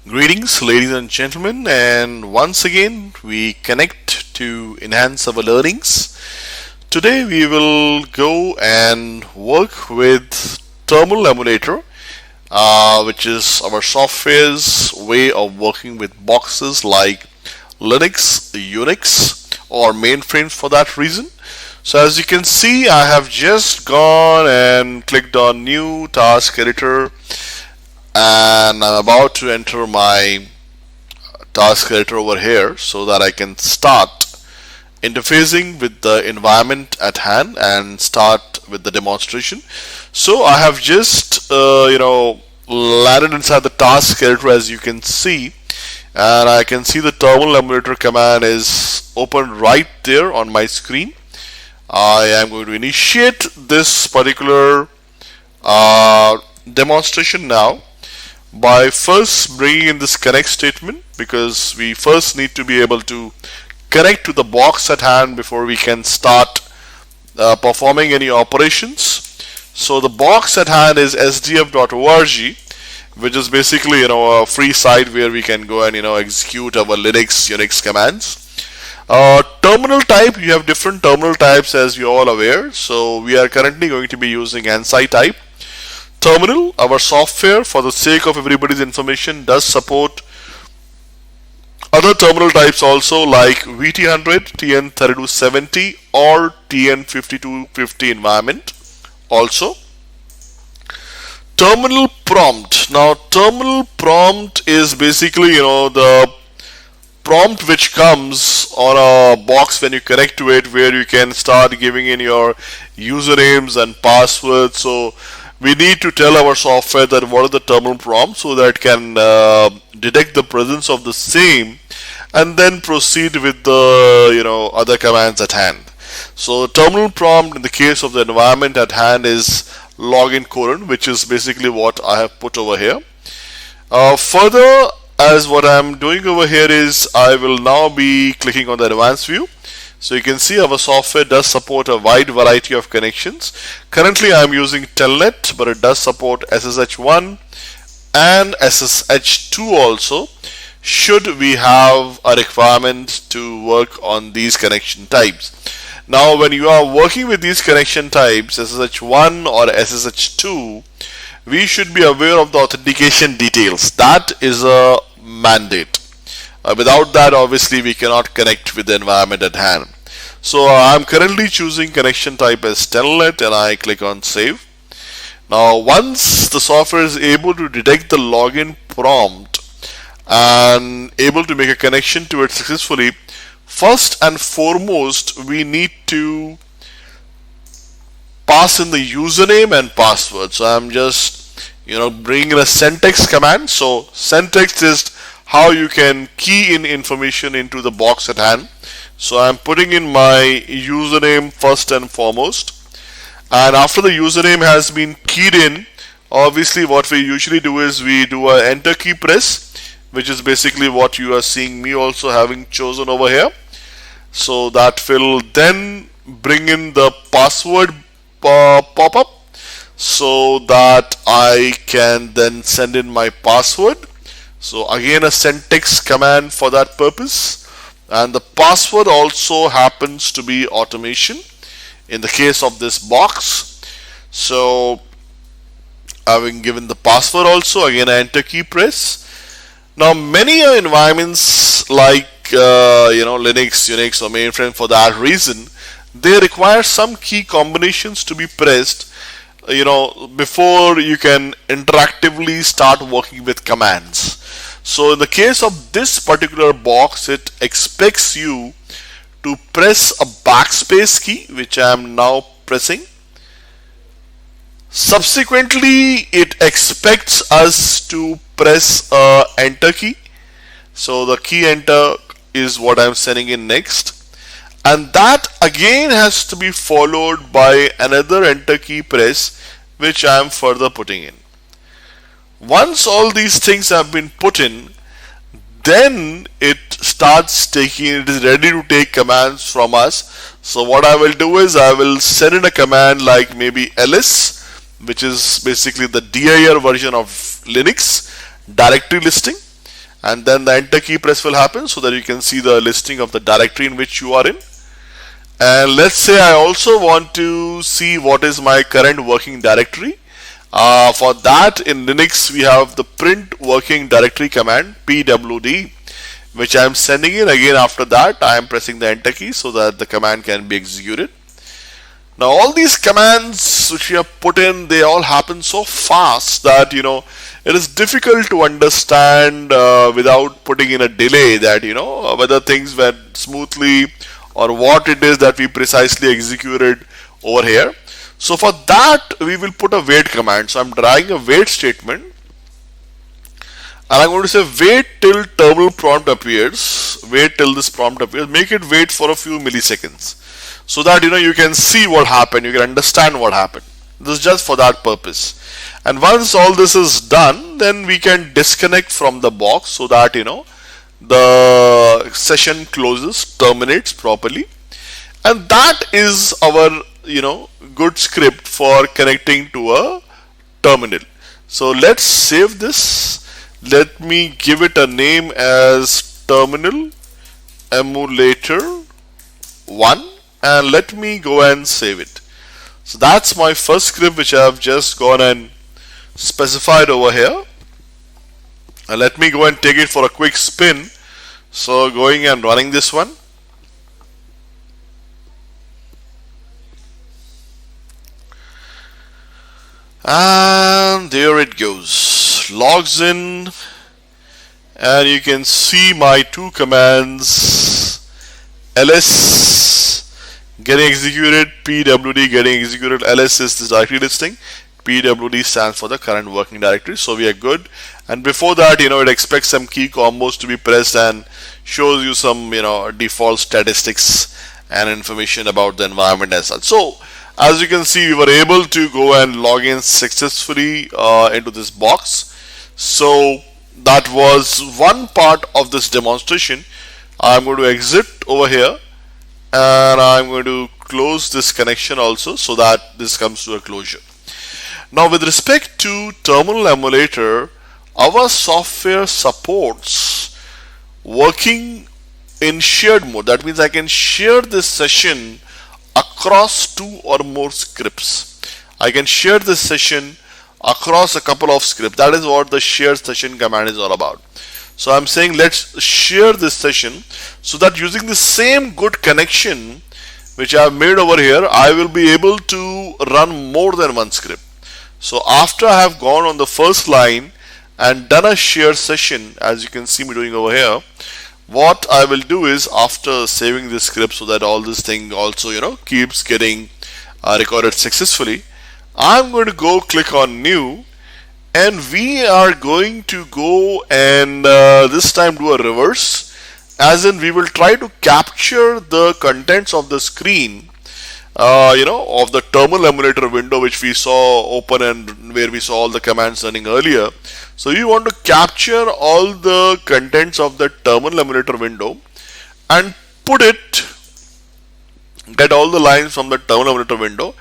Greetings, ladies and gentlemen, and once again we connect to enhance our learnings. Today we will go and work with Terminal Emulator, which is our software's way of working with boxes like Linux, Unix, or mainframes for that reason. So as you can see, I have just gone and clicked on New Task Editor, and I'm about to enter my task editor over here so that I can start interfacing with the environment at hand and start with the demonstration. So I have just landed inside the task editor, as you can see, and I can see the terminal emulator command is open right there on my screen. I am going to initiate this particular demonstration now by first bringing in this connect statement, because we first need to be able to connect to the box at hand before we can start performing any operations. So the box at hand is sdf.org, which is basically a free site where we can go and execute our Linux, Unix commands. Terminal type, you have different terminal types as you're all aware. So we are currently going to be using ANSI type. Terminal, our software, for the sake of everybody's information, does support other terminal types also, like VT100, TN3270, or TN5250 environment also. Terminal prompt. Now terminal prompt is basically the prompt which comes on a box when you connect to it, where you can start giving in your usernames and passwords. So we need to tell our software that what is the terminal prompt, so that it can detect the presence of the same and then proceed with the other commands at hand. So terminal prompt in the case of the environment at hand is login colon, which is basically what I have put over here. Further, as what I'm doing over here is I will now be clicking on the advanced view. So you can see our software does support a wide variety of connections. Currently I'm using Telnet, but it does support SSH1 and SSH2 also, should we have a requirement to work on these connection types. Now when you are working with these connection types, SSH1 or SSH2, we should be aware of the authentication details. That is a mandate. Without that, obviously we cannot connect with the environment at hand. So I'm currently choosing connection type as Telnet, and I click on save. Now once the software is able to detect the login prompt and able to make a connection to it successfully, first and foremost we need to pass in the username and password. So I'm just bringing in a sendtext command. So sendtext is how you can key in information into the box at hand. So I'm putting in my username first and foremost, and after the username has been keyed in, obviously what we usually do is we do a enter key press, which is basically what you are seeing me also having chosen over here. So that will then bring in the password pop-up, so that I can then send in my password. So again, a sendtext command for that purpose, and the password also happens to be automation in the case of this box. So having given the password also, again enter key press. Now many environments like Linux, Unix, or mainframe, for that reason they require some key combinations to be pressed before you can interactively start working with commands. So in the case of this particular box, it expects you to press a backspace key, which I am now pressing. Subsequently, it expects us to press a enter key. So the key enter is what I'm sending in next, and that again has to be followed by another enter key press, which I am further putting in. Once all these things have been put in, then it is ready to take commands from us. So what I will do is I will send in a command like maybe ls, which is basically the dir version of Linux directory listing. and then the enter key press will happen so that you can see the listing of the directory in which you are in. And let's say I also want to see what is my current working directory. For that, in Linux we have the print working directory command, pwd, which I am sending in. Again, after that I am pressing the enter key so that the command can be executed. Now all these commands which we have put in, they all happen so fast that it is difficult to understand without putting in a delay that whether things went smoothly or what it is that we precisely executed over here. So for that we will put a wait command. So I'm drawing a wait statement, and I'm going to say wait till terminal prompt appears. Wait till this prompt appears. Make it wait for a few milliseconds so that you can see what happened, you can understand what happened. This is just for that purpose. And once all this is done, then we can disconnect from the box so that the session closes, terminates properly. And that is our good script for connecting to a terminal. So let's save this. Let me give it a name as terminal emulator 1, and let me go and save it. So that's my first script which I have just gone and specified over here. And let me go and take it for a quick spin. So going and running this one. And there it goes. Logs in, and you can see my two commands, ls getting executed, pwd getting executed. Ls is the directory listing, pwd stands for the current working directory. So we are good. And before that, it expects some key combos to be pressed and shows you some default statistics and information about the environment as such. So as you can see, we were able to go and log in successfully into this box. So that was one part of this demonstration. I'm going to exit over here, and I'm going to close this connection also so that this comes to a closure. Now with respect to terminal emulator, our software supports working in shared mode. That means I can share this session across two or more scripts. I can share this session across a couple of scripts. That is what the share session command is all about. So I'm saying let's share this session so that using the same good connection which I have made over here, I will be able to run more than one script. So after I have gone on the first line and done a share session, as you can see me doing over here, what I will do is, after saving this script so that all this thing also keeps getting recorded successfully, I'm going to go click on new, and we are going to go and this time do a reverse, as in we will try to capture the contents of the screen of the terminal emulator window which we saw open and where we saw all the commands running earlier. So you want to capture all the contents of the terminal emulator window and get all the lines from the terminal emulator window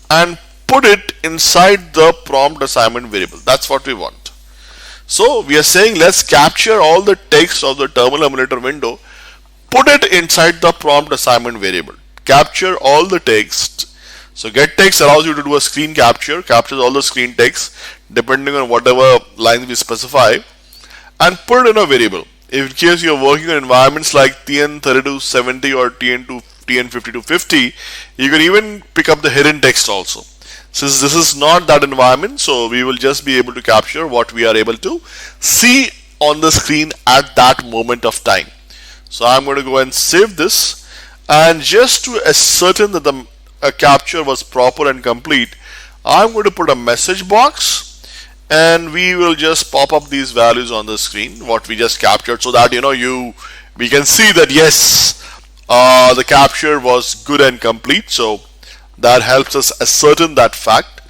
and put it inside the prompt assignment variable. That's what we want. So we are saying let's capture all the text of the terminal emulator window, put it inside the prompt assignment variable. Capture all the text. So get text allows you to do a screen capture, captures all the screen text depending on whatever lines we specify, and put it in a variable. If in case you are working on environments like TN3270 or TN5250, you can even pick up the hidden text also. Since this is not that environment, so we will just be able to capture what we are able to see on the screen at that moment of time. So I'm going to go and save this, and just to ascertain that the capture was proper and complete, I'm going to put a message box, and we will just pop up these values on the screen what we just captured, so that we can see that yes, the capture was good and complete. So that helps us ascertain that fact.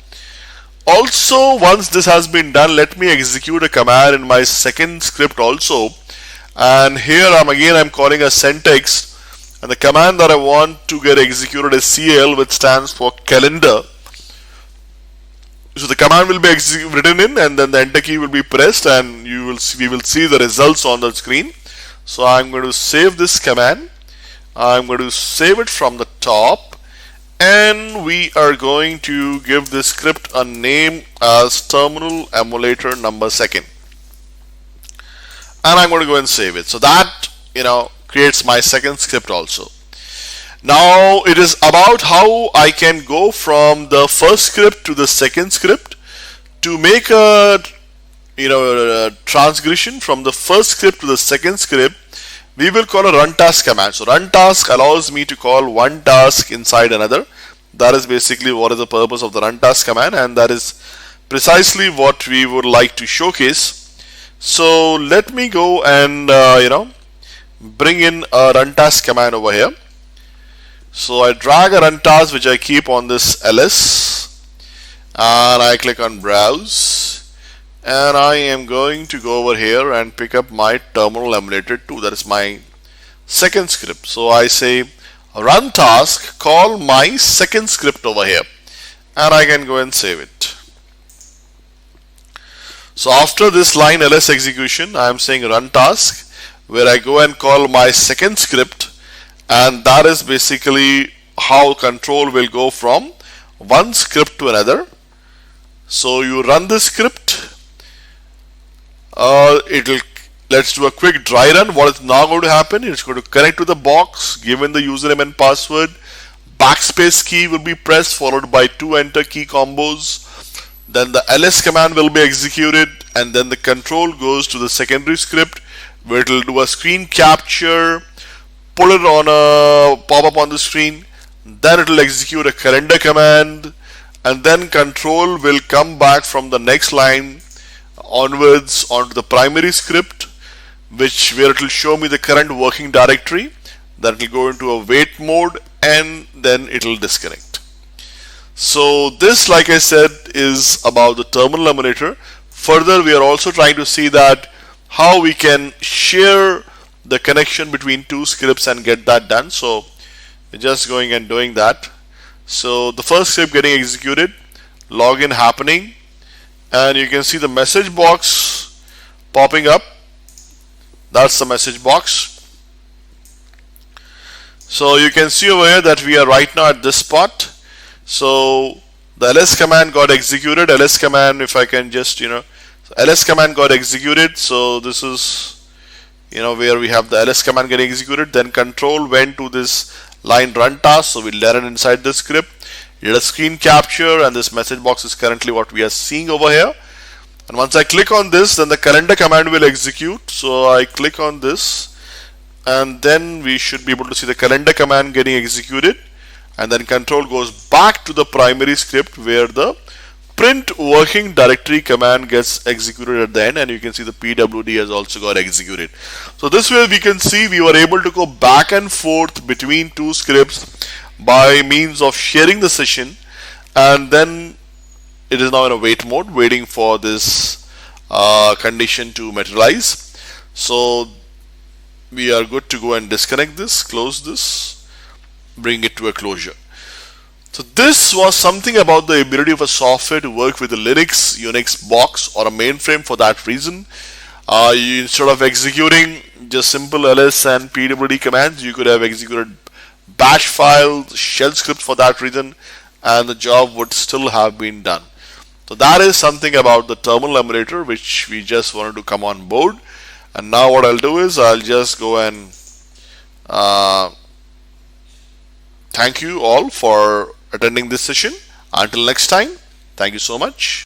Also, once this has been done, let me execute a command in my second script also, and here I'm calling a sendText, and the command that I want to get executed is cal, which stands for calendar. So the command will be written in, and then the enter key will be pressed, and we will see the results on the screen. So I'm going to save this command. I'm going to save it from the top, and we are going to give this script a name as terminal emulator number second, and I'm going to go and save it. So that creates my second script also. Now it is about how I can go from the first script to the second script. To make a transgression from the first script to the second script, we will call a run task command. So run task allows me to call one task inside another. That is basically what is the purpose of the run task command, and that is precisely what we would like to showcase. So let me go and bring in a run task command over here. So I drag a run task which I keep on this ls, and I click on browse, and I am going to go over here and pick up my terminal emulator 2. That is my second script. So I say run task, call my second script over here, and I can go and save it. So after this line ls execution, I am saying run task, where I go and call my second script, and that is basically how control will go from one script to another. So you run this script, let's do a quick dry run. What is now going to happen? It's going to connect to the box, given the username and password. Backspace key will be pressed, followed by 2 enter key combos. Then the ls command will be executed, and then the control goes to the secondary script, where it will do a screen capture, pull it on a pop-up on the screen, then it will execute a calendar command, and then control will come back from the next line onwards onto the primary script, where it will show me the current working directory. That will go into a wait mode, and then it will disconnect. So this, like I said, is about the terminal emulator. Further, we are also trying to see that how we can share the connection between two scripts and get that done. So just going and doing that. So the first script getting executed, login happening, and you can see the message box popping up. That's the message box. So you can see over here that we are right now at this spot. So the ls command got executed. Ls command, if I can just ls command got executed. So this is where we have the ls command getting executed. Then control went to this line run task, so we'll learn inside this script. Did a screen capture, and this message box is currently what we are seeing over here. And once I click on this, then the calendar command will execute. So I click on this, and then we should be able to see the calendar command getting executed, and then control goes back to the primary script, where the print working directory command gets executed at the end, and you can see the pwd has also got executed. So this way we can see we were able to go back and forth between two scripts by means of sharing the session, and then it is now in a wait mode, waiting for this condition to materialize. So we are good to go and disconnect this, close this, bring it to a closure. So this was something about the ability of a software to work with a Linux, Unix box, or a mainframe. For that reason, instead of executing just simple ls and pwd commands, you could have executed bash files, shell scripts for that reason, and the job would still have been done. So that is something about the terminal emulator which we just wanted to come on board. And now what I'll do is I'll just go and thank you all for attending this session. Until next time, thank you so much.